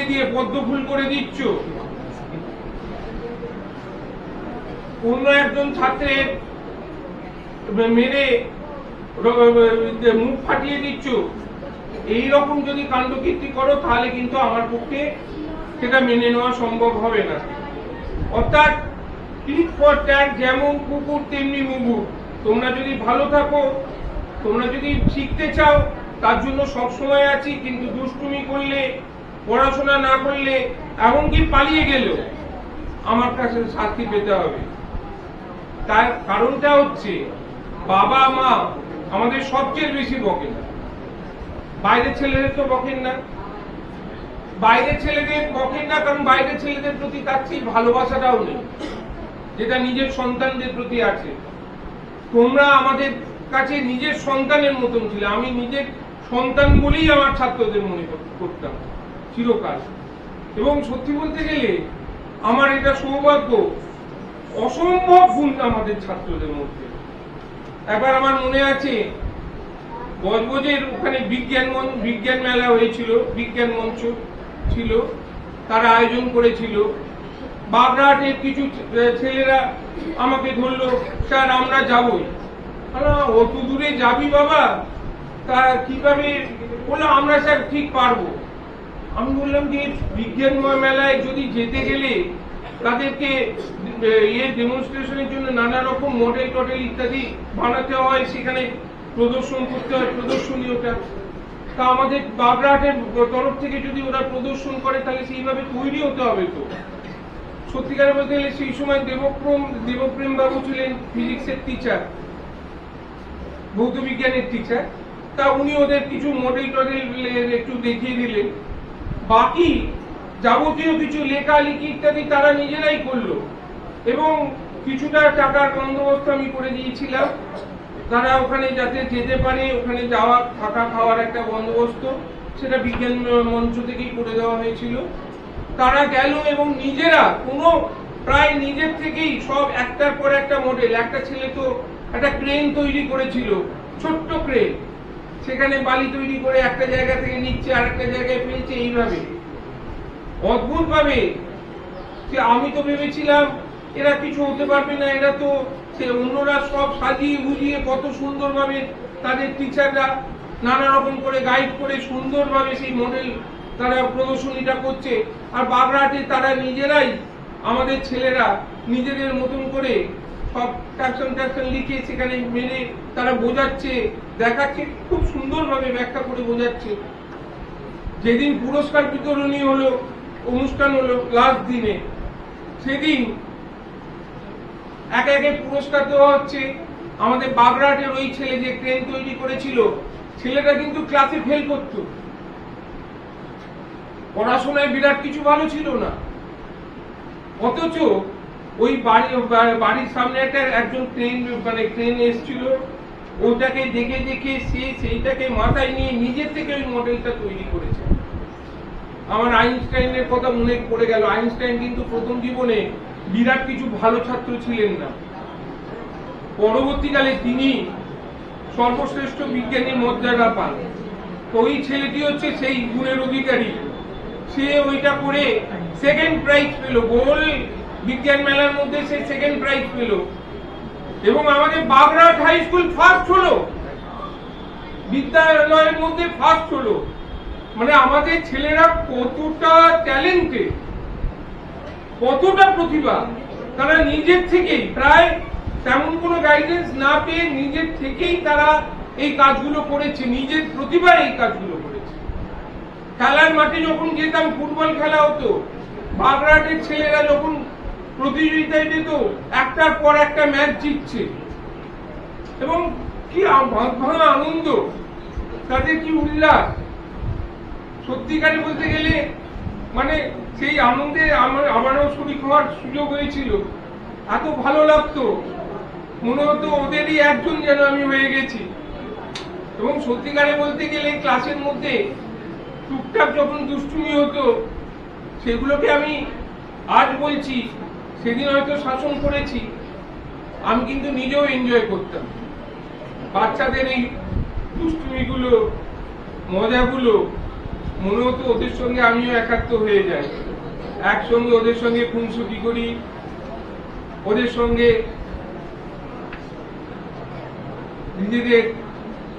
দিয়ে পদ্ম ফুল করে দিচ্ছ, অন্য একজন ছাত্রের মেরে মুখ ফাটিয়ে দিচ্ছ, এইরকম যদি কাণ্ডকীর্তি করো তাহলে কিন্তু আমার পক্ষে সেটা মেনে নেওয়া সম্ভব হবে না। অর্থাৎ টিট ফর ট্যাট, যেমন কুকুর তেমনি মুগুর। তোমরা যদি ভালো থাকো, তোমরা যদি শিখতে চাও, তার জন্য সবসময় আছি, কিন্তু দুষ্টুমি করলে, পড়াশোনা না করলে, এমনকি পালিয়ে গেলেও আমার কাছে শাস্তি পেতে হবে। তার কারণটা হচ্ছে বাবা মা আমাদের সবচেয়ে বেশি বকেন, বাইরের ছেলেদের তো বকেন না। বাইরের ছেলেদের বকেন না কারণ বাইরের ছেলেদের প্রতি তার চেয়ে ভালোবাসাটাও নেই যেটা নিজের সন্তানদের প্রতি আছে। তোমরা আমাদের কাছে নিজের সন্তানের মতন ছিলে। আমি নিজের সন্তান বলেই আমার ছাত্রদের মনে করতাম চিরকাল। এবং সত্যি বলতে গেলে আমার এটা সৌভাগ্য, অসম্ভব গুণ আমাদের ছাত্রদের মধ্যে। একবার আমার মনে আছে বজবজের ওখানে বিজ্ঞান মেলা হয়েছিল, বিজ্ঞান মঞ্চ ছিল, তারা আয়োজন করেছিল। বাগড়াহাটের কিছু ছেলেরা আমাকে ধরলো, স্যার আমরা যাবই। অত দূরে যাবি বাবা, তা কিভাবে? বললো আমরা স্যার ঠিক পারবো। আমি বললাম যে বিজ্ঞান মেলায় যদি যেতে গেলে তাদেরকে ডেমনস্ট্রেশনের জন্য নানা রকম মডেল টডেল ইত্যাদি বানাতে হয়, সেখানে প্রদর্শন করতে হয়, প্রদর্শনী ওটা। তা আমাদের বাগড়াহাটের তরফ থেকে যদি ওরা প্রদর্শন করে তাহলে সেইভাবে তৈরি হতে হবে। তো সত্যিকারে বলতে গেলে সেই সময় দেবপ্রেম বাবু ছিলেন ফিজিক্সের টিচার, ভৌত বিজ্ঞানের টিচার। তা উনি ওদের কিছু মডেল টডেল একটু দেখিয়ে দিলেন, বাকি যাবতীয় কিছু লেখালেখি ইত্যাদি তারা নিজেরাই করলো। এবং কিছুটা টাকার বন্দোবস্ত আমি করে দিয়েছিলাম, তারা ওখানে যাতে যেতে পারে, ওখানে যাওয়া থাকা খাওয়ার একটা বন্দোবস্ত সেটা বিজ্ঞান মঞ্চ থেকেই করে দেওয়া হয়েছিল। তারা গেল এবং নিজেরা প্রায় নিজের থেকেই সব একটার পর একটা মডেল। একটা ছেলে তো একটা ক্রেন তৈরি করেছিল, ছোট্ট ক্রেন, সেখানে বালি তৈরি করে একটা জায়গা থেকে নিচ্ছে আর একটা জায়গায় ফেলছে। এইভাবে অদ্ভুত ভাবে আমি তো ভেবেছিলাম এরা কিছু হতে পারবে না, এরা তো অন্যরা সব সাজিয়ে বুঝিয়ে কত সুন্দরভাবে তাদের টিচাররা নানা রকম করে গাইড করে সুন্দরভাবে সেই মডেল তারা প্রদর্শনীটা করছে। আর বাগড়াহাটে তারা নিজেরাই, আমাদের ছেলেরা নিজেদের মতন করে সব ট্যাকশন লিখে সেখানে মেরে তারা বোঝাচ্ছে, দেখাচ্ছে, খুব সুন্দরভাবে ব্যাখ্যা করে বোঝাচ্ছে। যেদিন পুরস্কার বিতরণী হলো, অনুষ্ঠান হলো লাস্ট দিনে, সেদিন একে একে পুরস্কার দেওয়া হচ্ছে। আমাদের বাগড়াহাটের ওই ছেলে যে ট্রেন তৈরি করেছিল, ছেলেটা কিন্তু ক্লাসে ফেল করত, পড়াশোনায় বিরাট কিছু ভালো ছিল না, অথচ ওই বাড়ির সামনে একজন ট্রেন এসেছিল, ওটাকে দেখে দেখে সেইটাকে মাথায় নিয়ে নিজের থেকে ওই মডেলটা তৈরি করেছে। আমার আইনস্টাইনের কথা মনে পড়ে গেল। আইনস্টাইন কিন্তু প্রথম জীবনে বিরাট কিছু ভালো ছাত্র ছিলেন না, পরবর্তীকালে তিনি সর্বশ্রেষ্ঠ বিজ্ঞানীর মর্যাদা পান। তো ওই ছেলেটি হচ্ছে সেই গুণের অধিকারী, সে ওইটা করে সেকেন্ড প্রাইজ পেল, গোল বিজ্ঞান মেলার মধ্যে সে সেকেন্ড প্রাইজ পেল। এবং আমাদের বাগড়াহাট হাই স্কুল ফার্স্ট হলো, বিদ্যালয়ের মধ্যে ফার্স্ট হলো। মানে আমাদের ছেলেরা কতটা ট্যালেন্টেড, কতটা প্রতিভা, তারা নিজের থেকেই, প্রায় তেমন কোনো গাইডেন্স না পেয়ে নিজের থেকেই তারা এই কাজগুলো করেছে, নিজের প্রতিভায় এই কাজগুলো করেছে। খেলার মাঠে যখন যেতাম, ফুটবল খেলা হতো, বাগড়াহাটের ছেলেরা যখন প্রতিযোগিতায় যেত, একটার পর একটা ম্যাচ জিতছে, এবং কি ভাঙা আনন্দ, তাদের কি উল্লাস। সত্যিকারে বলতে গেলে মানে সেই আনন্দে আমারও শরীর হওয়ার সুযোগ হয়েছিল। এত ভালো লাগতো, মনে হতো ওদেরই একজন যেন আমি হয়ে গেছি। এবং সত্যিকারে বলতে গেলে ক্লাসের মধ্যে টুকটাক যখন দুষ্টুমি হতো, সেগুলোকে আমি আজ বলছি, সেদিন হয়তো শাসন করেছি, আমি কিন্তু নিজেও এনজয় করতাম। বাচ্চাদের এই দুষ্টুমিগুলো, মজাগুলো মনে হতো ওদের সঙ্গে আমিও একাত্ম হয়ে যাই, একসঙ্গে ওদের সঙ্গে খুনসুটি করি, ওদের সঙ্গে নিজেদের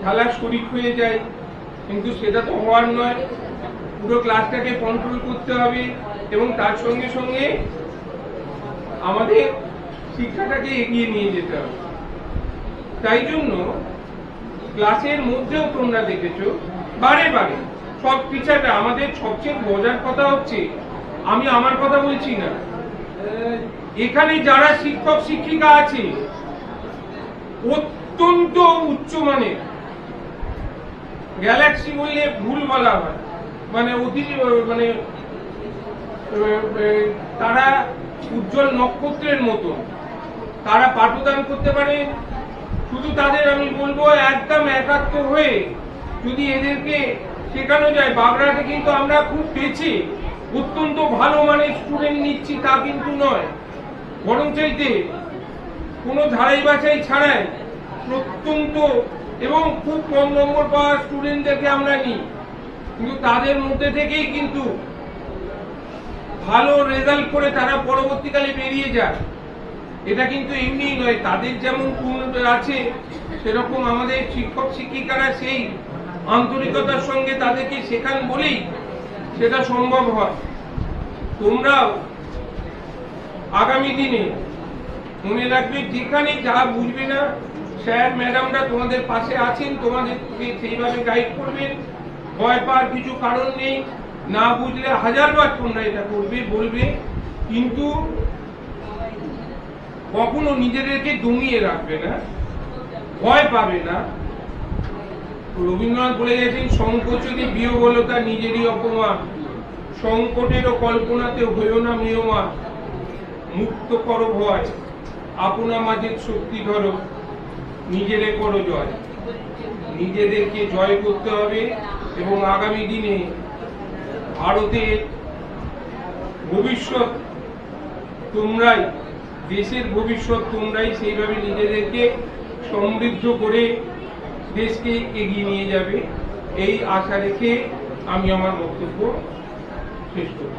খেলার শরিক হয়ে যায়। কিন্তু সেটা তো হওয়ার নয়, পুরো ক্লাসটাকে কন্ট্রোল করতে হবে এবং তার সঙ্গে সঙ্গে আমাদের শিক্ষাটাকে এগিয়ে নিয়ে যেতে হবে। তাই জন্য ক্লাসের মধ্যেও তোমরা দেখেছো বারে বারে সব টিচাররা, আমাদের সবচেয়ে মজার কথা হচ্ছে, আমি আমার কথা বলছি না, এখানে যারা শিক্ষক শিক্ষিকা আছে অত্যন্ত উচ্চমানের, গ্যালাক্সি বললে ভুল বলা হয়, মানে অতি মানে তারা উজ্জ্বল নক্ষত্রের মতো, তারা পাঠদান করতে পারে। শুধু তাদের আমি বলবো একদম একাত্ম হয়ে যদি এদেরকে শেখানো যায়। বাগড়াতে কিন্তু আমরা খুব পেয়েছি, অত্যন্ত ভালো মানের স্টুডেন্ট নিচ্ছি তা কিন্তু নয়, বরং চাইতে কোনো ধারাই বাছাই ছাড়াই প্রত্যন্ত এবং খুব কম নম্বর পাওয়া স্টুডেন্টদেরকে আমরা নিই, কিন্তু তাদের মধ্যে থেকেই কিন্তু ভালো রেজাল্ট করে তারা পরবর্তীকালে বেরিয়ে যায়। এটা কিন্তু এমনি নয়, তাদের যেমন আছে সেরকম আমাদের শিক্ষক শিক্ষিকারা সেই আন্তরিকতার সঙ্গে তাদেরকে শেখান বলেই সেটা সম্ভব হয়। তোমরাও আগামী দিনে মনে রাখবে, যেখানে যা বুঝবে না স্যার ম্যাডামরা তোমাদের পাশে আছেন, তোমাদেরকে সেইভাবে গাইড করবেন। ভয় পাওয়ার কিছু কারণ নেই, না বুঝলে হাজারবার তোমরা এটা করবে, বলবে, কিন্তু কখনো নিজেদেরকে দমিয়ে রাখবে না, ভয় পাবে না। রবীন্দ্রনাথ বলে গেছেন, সংকোচনে বিহবলতা নিজেরই অপমান, সংকটেরও কল্পনাতে হইও না মেয়মান, মুক্ত করো ভয়, আপনা মাঝে শক্তি ধরো, নিজেরে করো জয়। নিজেদেরকে জয় করতে হবে এবং আগামী দিনে ভারতের ভবিষ্যৎ তোমরাই, দেশের ভবিষ্যৎ তোমরাই, সেইভাবে নিজেদেরকে সমৃদ্ধ করে দেশকে এগিয়ে নিয়ে যাবে, এই আশা রেখে আমি আমার বক্তব্য শেষ করব।